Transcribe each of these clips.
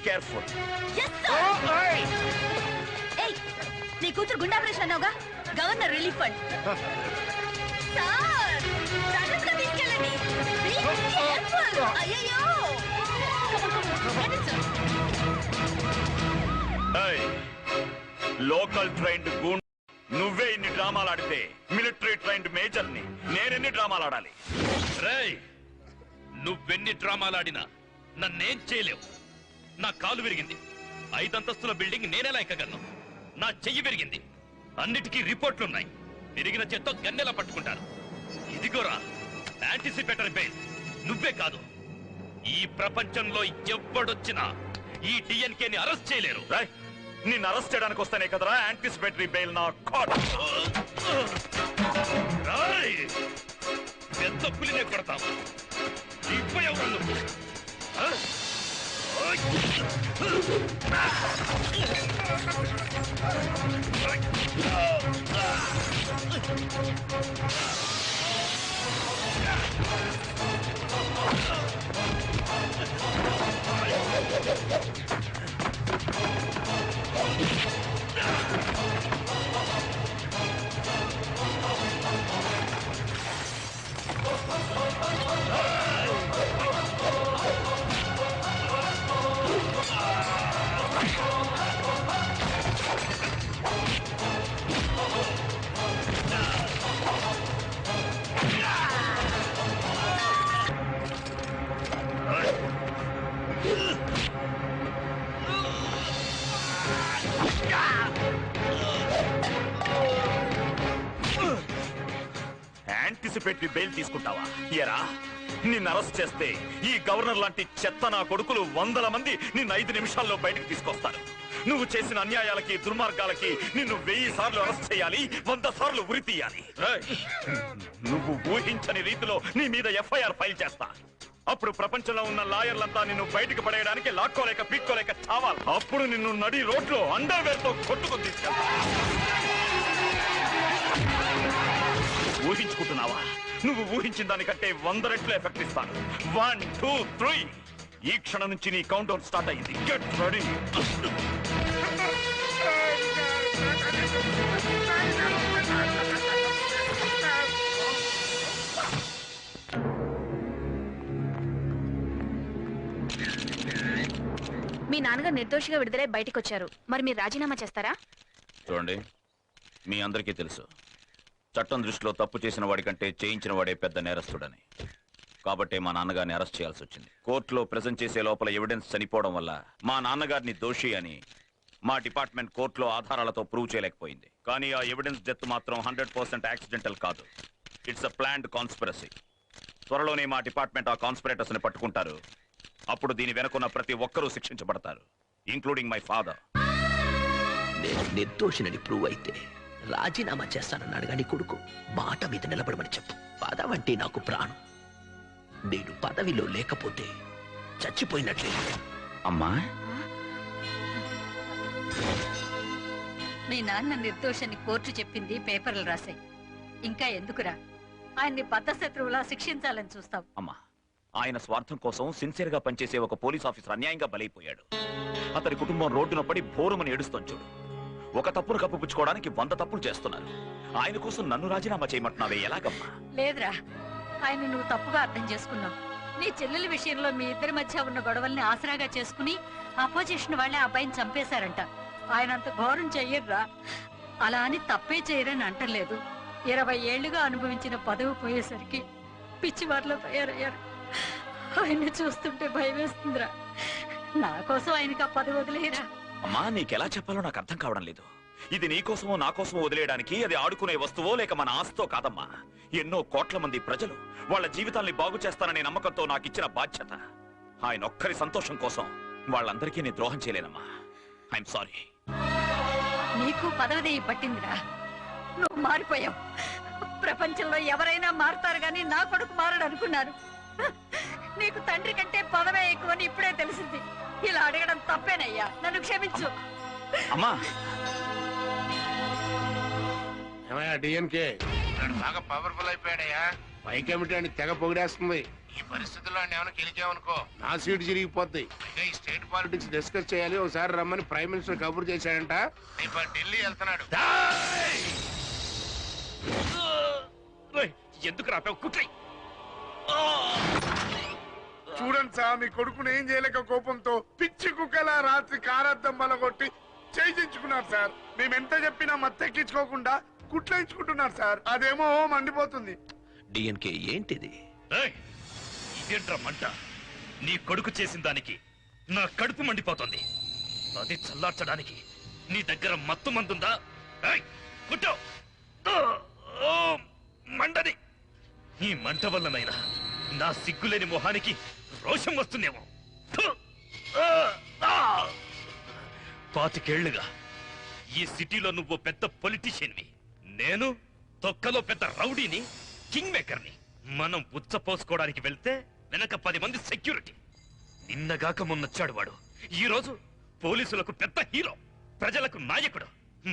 Careful. నీ కూతురు గుండె ఆపరేషన్ అన్నావుగా, గవర్నర్ రిలీఫ్ ఫండ్. సార్ సడన్గా తీసుకెళ్ళండి. అయ్యో లోకల్ ట్రైన్డ్ గూండ్ నువ్వే ఇన్ని డ్రామాలు ఆడితే మిలిటరీ ట్రైన్డ్ మేజర్ ని నేనెన్ని డ్రామాలు ఆడాలి? రేయ్, నువ్వెన్ని డ్రామాలాడినా నన్నేం చేయలేవు. నా కాలు విరిగింది, 5 అంతస్తుల బిల్డింగ్ నేనెలా ఎక్కగలను? నా చెయ్యి విరిగింది, అన్నిటికీ రిపోర్ట్లున్నాయి. విరిగిన చేత్తో గన్నెలా పట్టుకుంటాను. ఇదిగోరా యాంటిసిపేటరీ బెయిల్. నువ్వే కాదు, ఈ ప్రపంచంలో ఎవ్వడొచ్చినా ఈ డిఎన్కేని అరెస్ట్ చేయలేరు. నిన్ను అరెస్ట్ చేయడానికి వస్తానే కదరా యాంటిసిపేటరీ బెయిల్ నా కోట్. పెద్ద పులినే కొడతావు. ఇప్పుడు ఎవరు నువ్వు? యాంటిసిపేటరీ బెయిల్ తీసుకుంటావా? ఎరా, నిన్ను అరెస్ట్ చేస్తే ఈ గవర్నర్ లాంటి చెత్త నా కొడుకులు 100 మంది నిన్ను 5 నిమిషాల్లో బయటకు తీసుకొస్తారు. నువ్వు చేసిన అన్యాయాలకి దుర్మార్గాలకి నిన్ను 1000 సార్లు అరెస్ట్ చేయాలి, 100 సార్లు ఉరి తీయాలి. నువ్వు ఊహించని రీతిలో నీ మీద ఎఫ్ఐఆర్ ఫైల్ చేస్తా. అప్పుడు ప్రపంచంలో ఉన్న లాయర్లంతా నిన్ను బయటకు పడేయడానికి లాక్కోలేక పీక్కోలేక చావాలి. అప్పుడు నిన్ను నడి రోడ్లో అండర్వేర్ తో కొట్టుకొని తీసుకెళ్తా. ఊహించుకుంటున్నావా? నువ్వు ఊహించిన దానికంటే 100 రెట్లు ఎఫెక్ట్ ఇస్తాను. 1 2 3 ఈ క్షణం నుంచి నీ కౌంట్ డౌన్ స్టార్ట్ అయ్యింది. Get ready. మీ నాన్నగారు నిర్దోషిగా విడుదలై బయటకు వచ్చారు. మరి మీరు రాజీనామా చేస్తారా? చూడండి, మీ అందరికీ తెలుసు చట్టం దృష్టిలో తప్పు చేసిన వాడికంటే చేయించిన వాడే పెద్ద నేరస్తుడని. కాబట్టే మా నాన్నగారిని అరెస్ట్ చేయాల్సి వచ్చింది. కోర్టులో ప్రెజెంట్ చేసే లోపల ఎవిడెన్స్ చనిపోవడం వల్ల మా నాన్నగారిని దోషి అని మా డిపార్ట్మెంట్ కోర్టులో ఆధారాలతో ప్రూవ్ చేయలేకపోయింది. కానీ ఆ ఎవిడెన్స్ డెత్ మాత్రం 100% యాక్సిడెంటల్ కాదు. It's a planned conspiracy. త్వరలోనే మా డిపార్ట్మెంట్ ఆ కాన్స్పిరేటర్స్ ని పట్టుకుంటారు. అప్పుడు దీని వెనుకున్న ప్రతి ఒక్కరూ శిక్షించబడతారు, ఇంక్లూడింగ్ మై ఫాదర్. నేను నిర్దోషినని ప్రూవ్ అయితే రాజీనామా చేస్తానన్నాడు గాని కొడుకు మాట మీద నిలబడమని చెప్పు. పదవంటే నాకు ప్రాణం. నేను పదవిలో లేకపోతే చచ్చిపోయినట్లే. అమ్మా, మీ నాన్న నిర్దోషని కోర్టు చెప్పింది పేపర్లు రాశాయి. ఇంకా ఎందుకురా ఆయన్ని బద్ధశత్రువులా శిక్షించాలని చూస్తావు? అమ్మా, ఆయన స్వార్థం కోసం సిన్సియర్ గా పనిచేసే ఒక పోలీస్ ఆఫీసర్ అన్యాయంగా బలైపోయాడు. అతని కుటుంబం రోడ్డున పడి భోరుమని ఏడుస్తాం చూడు. ఒక తప్పును కప్పుపుచ్చుకోవడానికి 100 తప్పులు చేస్తున్నారు. ఆయన కోసం నన్ను రాజీనామా చేయమంటున్నావే, ఎలాగమ్మా? లేదురా, ఆయన నువ్వు తప్పుగా అర్థం చేసుకున్నావు. నీ చెల్లెల విషయంలో మీ ఇద్దరి మధ్య ఉన్న గొడవల్ని ఆసరాగా చేసుకుని అపోజిషన్ వాళ్ళే అబ్బాయిని చంపేశారంట. ఆయన అంత ఘోరం చెయ్యర్రా. అలా అని తప్పే చేయరని అంటలేదు. 20 ఏళ్లుగా అనుభవించిన పదవి పోయేసరికి పిచ్చివారిలో తయారయ్యారు. ఆయన్ని చూస్తుంటే భయం వేస్తుందిరా. నా కోసం ఆయనకి ఆ పదవి వదిలేరా. అమ్మా, నీకెలా చెప్పాలో నాకు అర్థం కావడం లేదు. ఇది నీకోసమో నా కోసమో వదిలేయడానికి అది ఆడుకునే వస్తువో లేక మన ఆస్తో కాదమ్మా. ఎన్నో కోట్ల మంది ప్రజలు వాళ్ళ జీవితాల్ని బాగు చేస్తాననే నమ్మకంతో నాకు ఇచ్చిన బాధ్యత. ఆయన ఒక్కరి సంతోషం కోసం వాళ్ళందరికీ నేను ద్రోహం చేయలేనమ్మా. I'm sorry. నీకు పదవి పట్టిందిరా. నువ్వు మారిపోయావు. ప్రపంచంలో ఎవరైనా మారుతారు గాని నా కొడుకు మారడు అనుకున్నాను. నీకు తండ్రి కంటే పదవే ఎక్కువని ఇప్పుడే తెలిసింది. ఇలా అడగడం తప్పేనయ్యా, నన్ను క్షమించు. అమ్మా, డిఎన్కే బాగా పవర్ఫుల్ అయిపోయాడయ్యా. పై కమిటీ అని తెగ పొగిడేస్తుంది. ఈ పరిస్థితుల్లో ఏమైనా గెలిచామనుకో నా సీటు చిరిగిపోద్ది. ఇంకా ఈ స్టేట్ పాలిటిక్స్ డిస్కస్ చేయాలి. ఒకసారి రమ్మని ప్రైమ్ మినిస్టర్ కబుర్ చేశాడంట. ఇప్పుడు ఢిల్లీ వెళ్తున్నాడు. ఎందుకు రాపావు కుట్రై? చూడండి సార్, మీ కొడుకుని ఏం చేయలేక కోపంతో పిచ్చి కుక్కలా రాత్రి కారద్దం బలగొట్టి చేయించుకున్నారు సార్. మేము ఎంత చెప్పినా మత్తెక్కించుకోకుండా కుట్లేయించుకుంటున్నారు సార్. అదేమో మండిపోతుంది. డిఎన్కే ఏంటిది? ఇదేంట్రా మంట? నీ కొడుకు చేసిన దానికి నా కడుపు మండిపోతుంది. అది చల్లార్చడానికి నీ దగ్గర మత్తు మందుందా? కుట్టో మండది. ఈ మంట వల్లనైనా నా సిగ్గులేని మొహానికి రోషం వస్తుందేమో. 25 ఏళ్లుగా ఈ సిటీలో నువ్వు పెద్ద పొలిటీషియన్వి, నేను తొక్కలో పెద్ద రౌడీని, కింగ్ మేకర్ని. మనం ఉచ్చపోసుకోవడానికి వెళ్తే వెనక 10 మంది సెక్యూరిటీ. నిన్నగాక మొన్నొచ్చాడు వాడు. ఈ రోజు పోలీసులకు పెద్ద హీరో, ప్రజలకు నాయకుడు.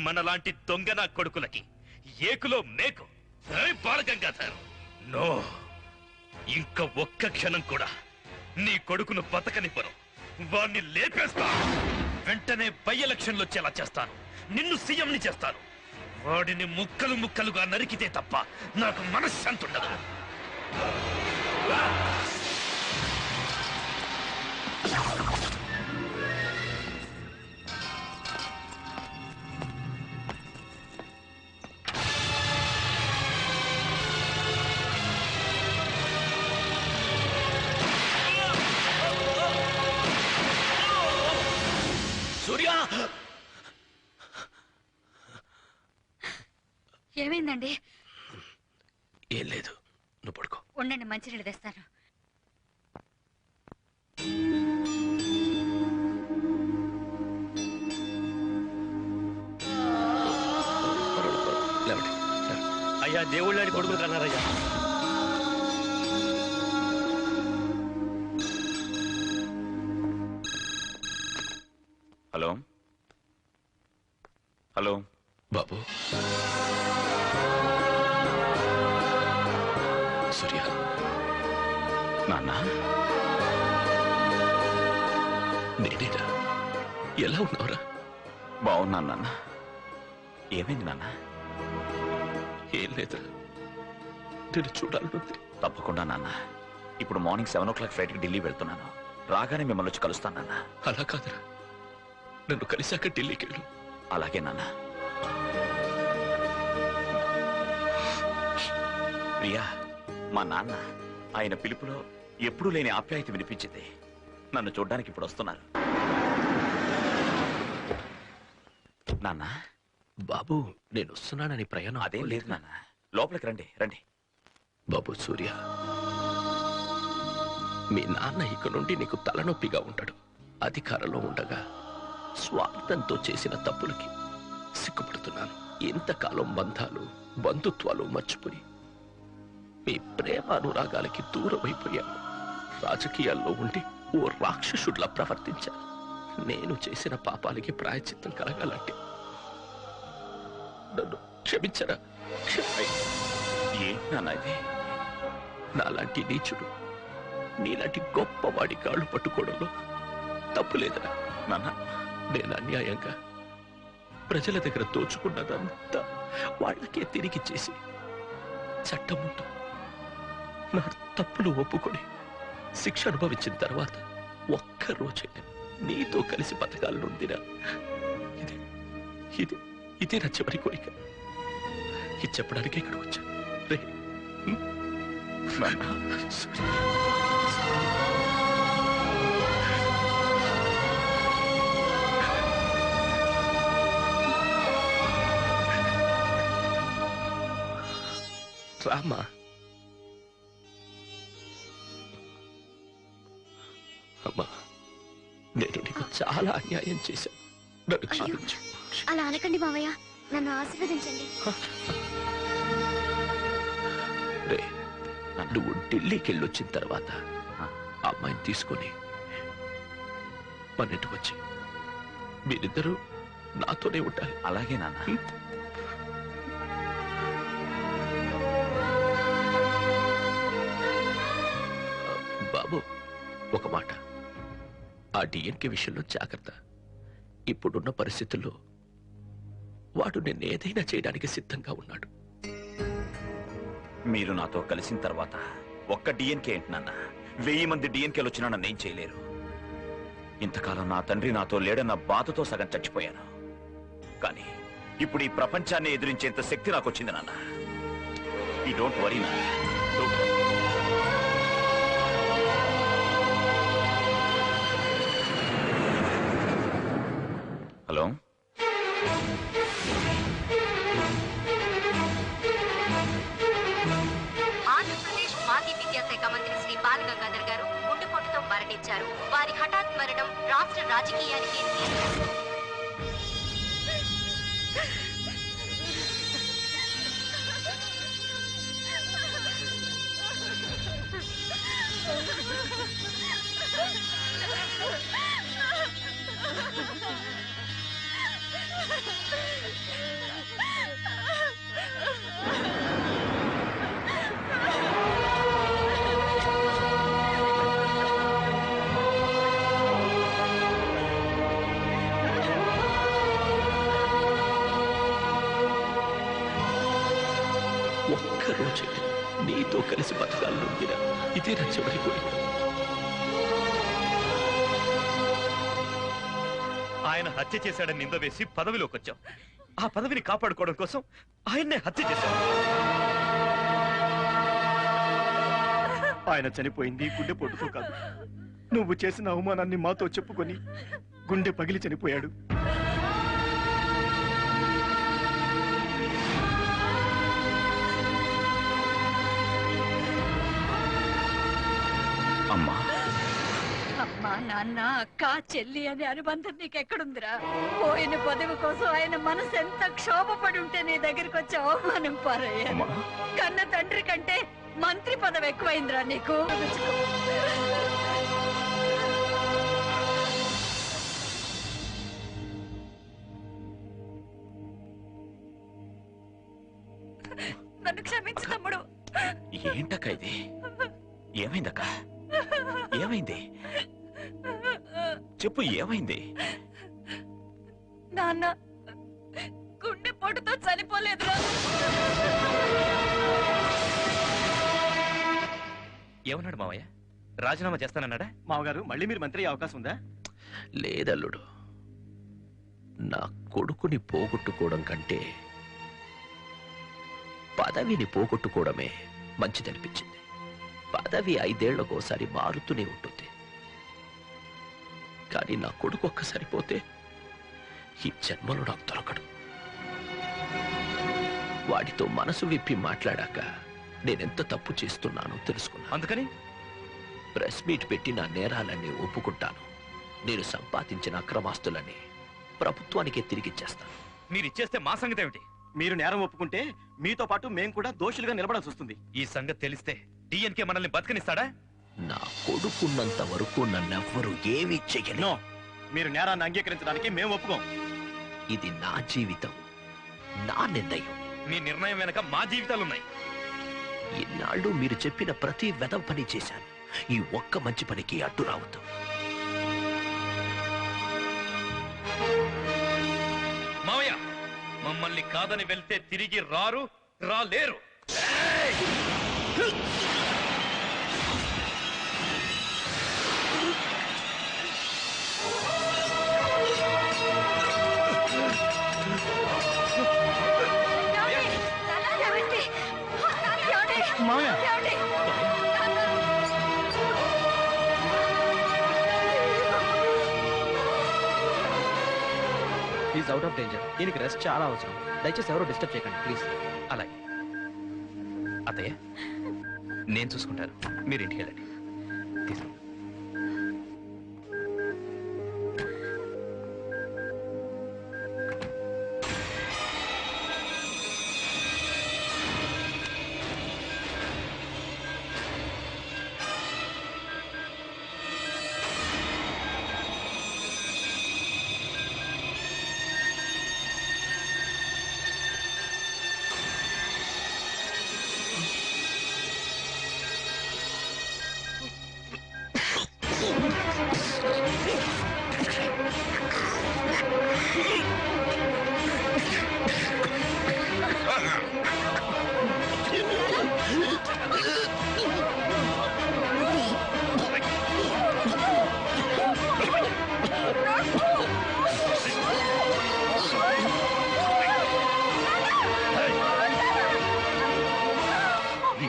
మనలాంటి దొంగన కొడుకులకి ఏకులో మేకు. బాలగంగాధర్, నో, ఇంకా ఒక్క క్షణం కూడా నీ కొడుకును బతకనివ్వను. వాణ్ణి లేపేస్తా. వెంటనే బై ఎలక్షన్లు వచ్చేలా చేస్తాను. నిన్ను సీఎంని చేస్తాను. వాడిని ముక్కలు ముక్కలుగా నరికితే తప్ప నాకు మనశ్శాంతి ఉండదు. సూర్య, ఏమైందండి? ఏం లేదు, నువ్వు పడుకో. ఉండండి, మంచినీళ్ళు తెస్తాను. అయ్యా, దేవుళ్ళని కొడుకులు కన్నారయ్యా. హలో హలో బాబు, సూర్య, నాన్న, నేనేరా? ఎలా ఉన్నావురా? బాగున్నాను నాన్న. ఏమైంది నాన్న? ఏం లేదురా, నేను చూడాలనుంది. తప్పకుండా నాన్న. ఇప్పుడు మార్నింగ్ 7 o'clock ఫ్లైట్కి ఢిల్లీ వెళ్తున్నాను. రాగానే మిమ్మల్ని వచ్చి కలుస్తాను నాన్న. అలా కాదురా, నన్ను కలిశాక ఢిల్లీకి వెళ్ళు. అలాగే నాన్న. ప్రియా, మా నాన్న, ఆయన పిలుపులో ఎప్పుడూ లేని ఆప్యాయత వినిపించింది. నన్ను చూడ్డానికి ఇప్పుడు వస్తున్నారు. నాన్న. బాబు, నేను వస్తున్నానని ప్రయాణం అదేం లేదు నాన్న. లోపలికి రండి, రండి. బాబు సూర్య, మీ నాన్న ఇక నుండి నీకు తలనొప్పిగా ఉంటాడు. అధికారంలో ఉండగా స్వార్థంతో చేసిన తప్పులకి సిగ్గుపడుతున్నాను. ఇంతకాలం బంధాలు, బంధుత్వాలు మర్చిపోయి మీ ప్రేమ అనురాగాలకి దూరం అయిపోయాను. రాజకీయాల్లో ఉండి ఓ రాక్షసుడిలా ప్రవర్తించాను. నేను చేసిన పాపాలకి ప్రాయశ్చిత్తం కలగాలంటే నన్ను క్షమించరా? ఏంటి నాన్న ఇది? నాలాంటి నీచుడు నీలాంటి గొప్పవాడి కాళ్ళు పట్టుకోవడంలో తప్పు లేదరా నాన్న. నేను అన్యాయంగా ప్రజల దగ్గర దోచుకున్నదంతా వాళ్ళకే తిరిగి చేసి చట్టం ముందు నా తప్పులు ఒప్పుకొని శిక్ష అనుభవించిన తర్వాత ఒక్కరోజైనా నీతో కలిసి బతకాలనుందిరా. ఇది ఇది ఇదే నా చివరి కోరిక. ఇది చెప్పడానికి ఇక్కడికి వచ్చా. రే రామా. అమ్మా, నేను నీకు చాలా అన్యాయం చేశాను. నన్ను క్షమించు. అలా అనకండి మావయ్య, నన్ను ఆశీర్వదించండి. రే, నువ్వు ఢిల్లీకి వెళ్ళొచ్చిన తర్వాత ఆ అమ్మాయిని తీసుకొని మన ఇంటికి వచ్చి మీరిద్దరూ నాతోనే ఉండాలి. అలాగే నాన్న. బాబు, ఒక మాట, ఆ డిఎన్కే విషయంలో జాగ్రత్త. ఇప్పుడున్న పరిస్థితుల్లో వాడు నిన్నేదైనా చేయడానికి సిద్ధంగా ఉన్నాడు. మీరు నాతో కలిసిన తర్వాత ఒక్క డిఎన్కే ఏంటి నాన్న, 1000 మంది డిఎన్కేలు వచ్చినా నన్నేం చేయలేరు. ఇంతకాలం నా తండ్రి నాతో లేడన్న బాధతో సగం చచ్చిపోయాను. కానీ ఇప్పుడు ఈ ప్రపంచాన్ని ఎదిరించేంత శక్తి నాకు వచ్చింది నాన్న. ఈ డోంట్ వరీ నాన్న. హలో, ఆంధ్రప్రదేశ్ మాజీ విద్యాశాఖ మంత్రి శ్రీ బాలగంగాధర్ గారు గుండెపోటుతో మరణించారు. వారి హఠాత్ మరణం రాష్ట్ర రాజకీయానికి ఒక్కరోజు నీతో కలిసి బతకాలనుందిరా. ఇదే నా చివరి కోరిక. ఆయన హత్య చేశాడని నింద వేసి పదవిలోకి వచ్చాం. ఆ పదవిని కాపాడుకోవడం కోసం ఆయన్నే హత్య చేశాం. ఆయన చనిపోయింది గుండెపోటుతో కాదు, నువ్వు చేసిన అవమానాన్ని మాతో చెప్పుకొని గుండె పగిలి చనిపోయాడు. అమ్మా, అమ్మా, నాన్న, అక్క, చెల్లి అనే అనుబంధం నీకెక్కడుందిరా? పోయిన పదవి కోసం ఆయన మనసు ఎంత క్షోభపడి ఉంటే నీ దగ్గరికి వచ్చి అవమానం పారయ్యా. అమ్మా. కన్న తండ్రి కంటే మంత్రి పదవి ఎక్కువైందిరా నీకు. నన్ను క్షమించు తమ్ముడు. ఏంటక్క ఇది? ఏమైందక్క? ఏమైంది చెప్పు, ఏమైంది? నాన్న గుండెపోటుతో చనిపోలేదురా. ఏమన్నాడు మావయ్య? రాజీనామా చేస్తానన్నాడా? మామగారు, మళ్ళీ మీరు మంత్రి అయ్యే అవకాశం ఉందా? లేదల్లుడు, నా కొడుకుని పోగొట్టుకోవడం కంటే పదవిని పోగొట్టుకోవడమే మంచిదనిపించింది. పదవి 5 ఏళ్లకోసారి మారుతూనే ఉంటుంది. కానీ నా కొడుకు ఒక్కసారి పోతే ఈ జన్మలో నాకు దొరకడు. వాడితో మనసు విప్పి మాట్లాడాక నేనెంత తప్పు చేస్తున్నానో తెలుసుకున్నా. అందుకని ప్రెస్ మీట్ పెట్టి నా నేరాలన్నీ ఒప్పుకుంటాను. నేను సంపాదించిన అక్రమాస్తులన్నీ ప్రభుత్వానికే తిరిగిచ్చేస్తాను. మీరు ఇచ్చేస్తే మా సంగతి ఏమిటి? మీరు నేరం ఒప్పుకుంటే మీతో పాటు మేము కూడా దోషులుగా నిలబడాల్సి వస్తుంది. ఈ సంగతి తెలిస్తే డిఎన్కే మనల్ని బతకనిస్తాడా? నా కొడుకున్నంత వరకు నన్నెవ్వరూ ఏమీ చెయ్యను. నో, మీరు నేరాన్ని అంగీకరించడానికి మేము ఒప్పుకోం. ఇది నా జీవితం, నా నిర్ణయం. మీ నిర్ణయం వెనక మా జీవితాలున్నాయి. ఇన్నాళ్ళు మీరు చెప్పిన ప్రతి వెధవ పని చేశాను. ఈ ఒక్క మంచి పనికి అడ్డు రావద్దు. మావయ్య, మమ్మల్ని కాదని వెళ్తే తిరిగి రాలేరు. మామయ్య, ఈజ్ అవుట్ ఆఫ్ డేంజర్. దీనికి రెస్ట్ చాలా అవసరం. దయచేసి ఎవరు డిస్టర్బ్ చేయకండి ప్లీజ్. అలాగే అత్తయ్య, నేను చూసుకుంటాను. మీరు ఇంటికి వెళ్ళండి. తీసుకో.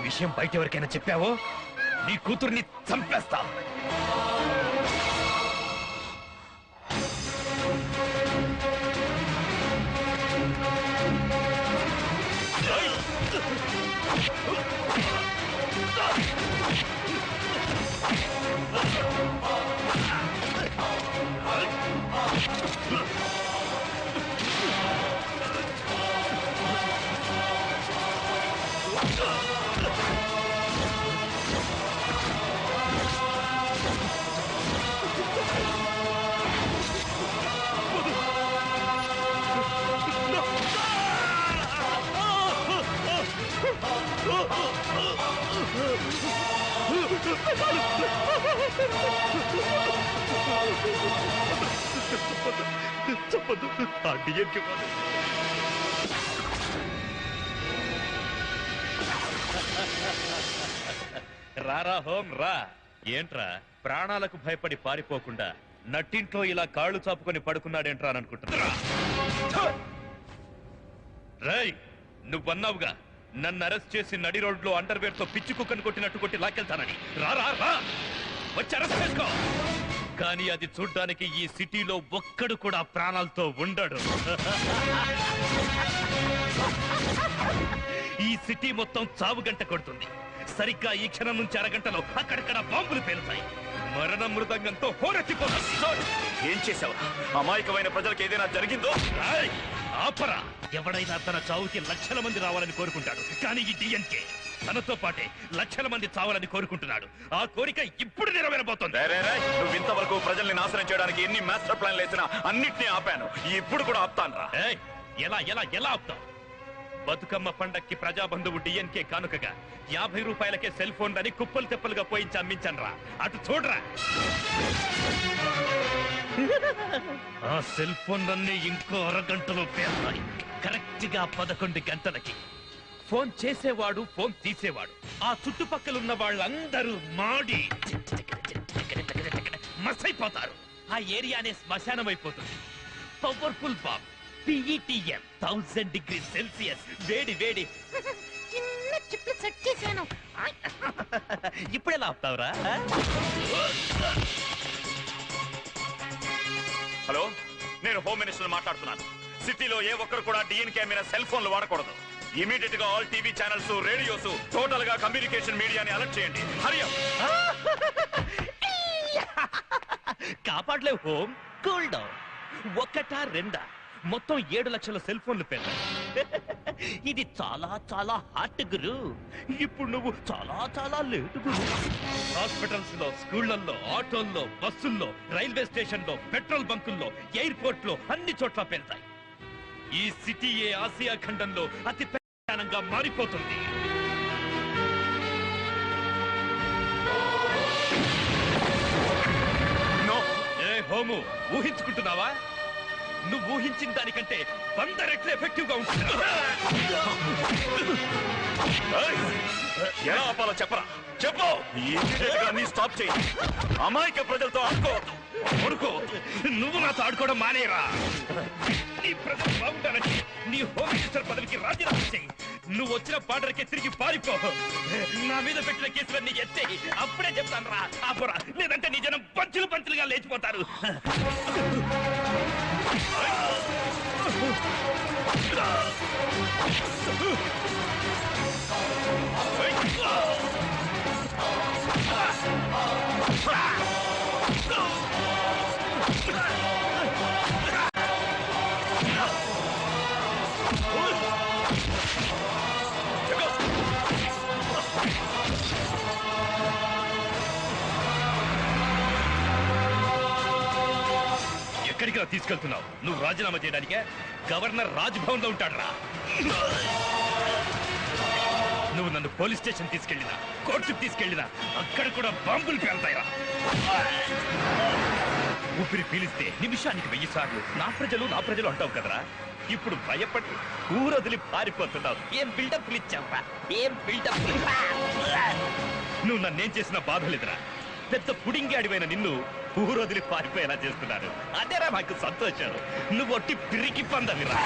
విషయం బయట ఎవరికైనా చెప్పావో నీ కూతుర్ని చంపేస్తా. చెప్పదు ఆ డిఎన్కే రారా హోం రా. ఏంట్రా ప్రాణాలకు భయపడి పారిపోకుండా నట్టింట్లో ఇలా కాళ్ళు చాపుకొని పడుకున్నాడేంట్రా అని అనుకుంటున్నా. రై నువ్వన్నావుగా నన్ను అరెస్ట్ చేసి నడి రోడ్లో అండర్వేర్ తో పిచ్చి కుక్కను కొట్టినట్టు కొట్టి లాక్కెళ్తానని. రారా రా వచ్చి అరెస్ట్ చేసుకో. కానీ అది చూడ్డానికి ఈ సిటీలో ఒక్కడు కూడా ప్రాణాలతో ఉండడు. ఈ సిటీ మొత్తం చావు గంట కొడుతుంది. సరిగ్గా ఈ క్షణం నుంచి అరగంటలో అక్కడక్కడ బాంబులు పేలుతాయి. మరణ మృదంగంతో హోరెత్తిపోతుంది. ఏం చేసావు? అమాయకమైన ప్రజలకు ఏదైనా జరిగిందో? ఆపరా. ఎవడైనా తన చావుకి లక్షల మంది రావాలని కోరుకుంటాడు. కానీ ఈ డిఎన్కే తనతో పాటే లక్షల మంది చావాలని కోరుకుంటున్నాడు. ఆ కోరిక ఇప్పుడు నెరవేరబోతోంది. నువ్వు ఇంతవరకు ప్రజల్ని నాశనం చేయడానికి ఎన్ని మాస్టర్ ప్లాన్లు వేసినా అన్నిటినీ ఆపాను. ఇప్పుడు కూడా ఆపుతాను రా. ఎలా ఎలా ఎలా ఆపుతావు? బతుకమ్మ పండక్కి ప్రజాబంధువు డిఎన్కే కానుకగా 50 రూపాయలకే సెల్ ఫోన్లని కుప్పలు తెప్పలుగా పోయించి అమ్మించాను రా. అటు చూడరా. ఆ సెల్ ఫోన్లన్నీ ఇంకో అరగంటలో పేరుతాయి. కరెక్ట్ గా 11 గంటలకి. ఫోన్ చేసేవాడు, ఫోన్ తీసేవాడు, ఆ చుట్టుపక్కలున్న వాళ్ళందరూ మాడి మసైపోతారు. ఆ ఏరియానే శ్మశానం అయిపోతుంది. Powerful bomb PETM 1000 degree Celsius వేడి వేడి. చిన్న చిప్లు సెట్ చేశాను. ఇప్పుడెలా ఆపుతావురా? హలో, నేను హోమ్ మినిస్టర్ మాట్లాడుతున్నాను. సిటీలో ఏ ఒక్కరు కూడా డిఎన్కే మీద సెల్ ఫోన్లు వాడకూడదు. ఇమీడియట్ గా all TV channels, radios, total గా కమ్యూనికేషన్ మీడియాని అలర్ట్ చేయండి. హరియా కాపాడలేవు హోమ్. Cool down. ఒకటా రెండా మొత్తం 7 లక్షల సెల్ ఫోన్లు పేర్చాయి. ఇది చాలా చాలా హాట్ గురు. ఇప్పుడు నువ్వు చాలా చాలా లేటు గురు. హాస్పిటల్స్ లో, స్కూళ్లలో, ఆటోల్లో, బస్సుల్లో, రైల్వే స్టేషన్ లో, పెట్రోల్ బంకుల్లో, ఎయిర్పోర్ట్ లో అన్ని చోట్ల పేల్తాయి. ఈ సిటీయే ఆసియా ఖండంలో అతి పెద్దగా మారిపోతుంది. ఏ హోము, ఊహించుకుంటున్నావా? నువ్వు ఊహించిన దానికంటే 100 రెట్లు ఎఫెక్టివ్ గా ఉంటుంది. ఎలా ఆపాలో చెప్పరా? చెప్పు. నీ స్టాప్ చేయి. అమాయక ప్రజలతో ఆడుకోవద్దు. కొడుకు, నువ్వు నాతో ఆడుకోవడం మానేరా. నీ ప్రజలు బాగుండాలని నీ హోమ్ మినిస్టర్ పదవికి రాజీనామా చేయి. నువ్వు వచ్చిన పాటలకే తిరిగి పారిపో. నా మీద పెట్టిన కేసులన్నీ ఎత్తే అప్పుడే చెప్తాను రా. ఆపురా, లేదంటే నీ జనం పంచులు పంచులుగా లేచిపోతారు. ఎక్కడికి తీసుకెళ్తున్నావు? నువ్వు రాజీనామా చేయడానికే? గవర్నర్ రాజ్భవన్ లో ఉంటాడు రా. నువ్వు నన్ను పోలీస్ స్టేషన్ తీసుకెళ్ళినా, కోర్టుకు తీసుకెళ్ళినా అక్కడ కూడా బాంబులు పేలుతాయిరా. ఊపిరి పీలిస్తే నిమిషానికి 1000 సార్లు నా ప్రజలు అంటావు కదరా. ఇప్పుడు భయపడి ఊరొదిలి పారిపోతున్నావు. ఏం బిల్డప్ ఇచ్చావా? ఏం బిల్డప్? నువ్వు నన్నేం చేసినా బాధ లేదురా. పెద్ద పుడింగాడివైన నిన్ను ఊరొదిలి పారిపోయేలా చేస్తున్నారు. అదేరా మాకు సంతోషం. నువ్వు ఒట్టి పిరికి పందవిరా.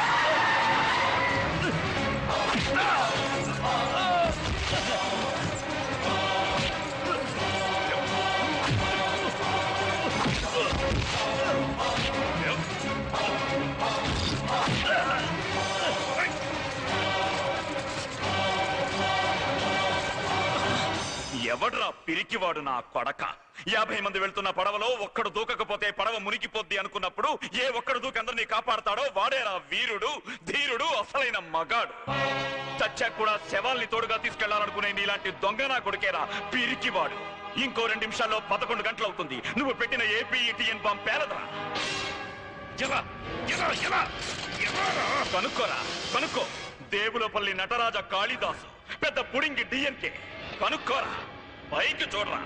ఎవడ్రా పిరికివాడు నా కొడక? 50 మంది వెళ్తున్న పడవలో ఒక్కడు దూకకపోతే పడవ మునిగిపోద్ది అనుకున్నప్పుడు ఏ ఒక్కడు దూకి అందరినీ కాపాడతాడో వాడేరా వీరుడు, ధీరుడు, అసలైన మగాడు. చచ్చాక కూడా శవాల్ని తోడుగా తీసుకెళ్లాలనుకునే నీలాంటి దొంగ నా కొడుకేరా పిరికివాడు. ఇంకో 2 నిమిషాల్లో 11 గంటలు అవుతుంది. నువ్వు పెట్టిన ఏపీఈటీఎన్ బాంబ్ పేలదరా. కనుక్కోరా, కనుక్కో. దేవులపల్లి నటరాజ కాళిదాసు, పెద్ద పుడింగి డిఎన్కే. కనుక్కోరా, పైకి చూడరా.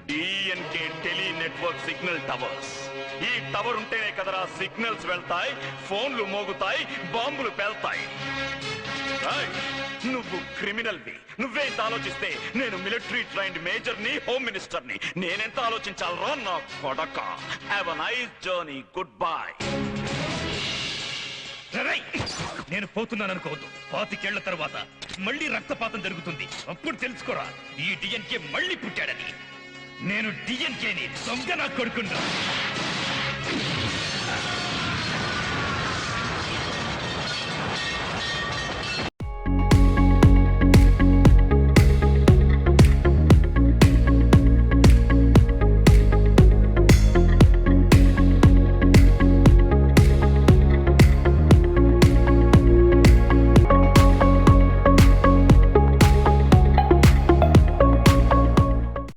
DNK tele network signal towers. ఈ టవర్ ఉంటేనే కదరా సిగ్నల్స్ వెళ్తాయి, ఫోన్లు మోగుతాయి, బాంబులు పేల్తాయి. నువ్వు క్రిమినల్ వి. నువ్వేంత ఆలోచిస్తే నేను మిలిటరీ ట్రైన్డ్ మేజర్ ని, హోమ్ మినిస్టర్ ని. నేనెంత ఆలోచించాలరా నా కొడక. Have a nice journey. Good bye. నేను పోతున్నాను అనుకోవద్దు. 25 ఏళ్ల తర్వాత మళ్ళీ రక్తపాతం జరుగుతుంది. అప్పుడు తెలుసుకోరా ఈ డిఎన్కే మళ్ళీ పుట్టాడని. నేను డిఎన్కేని దొంగ నా కొడుకున్నా.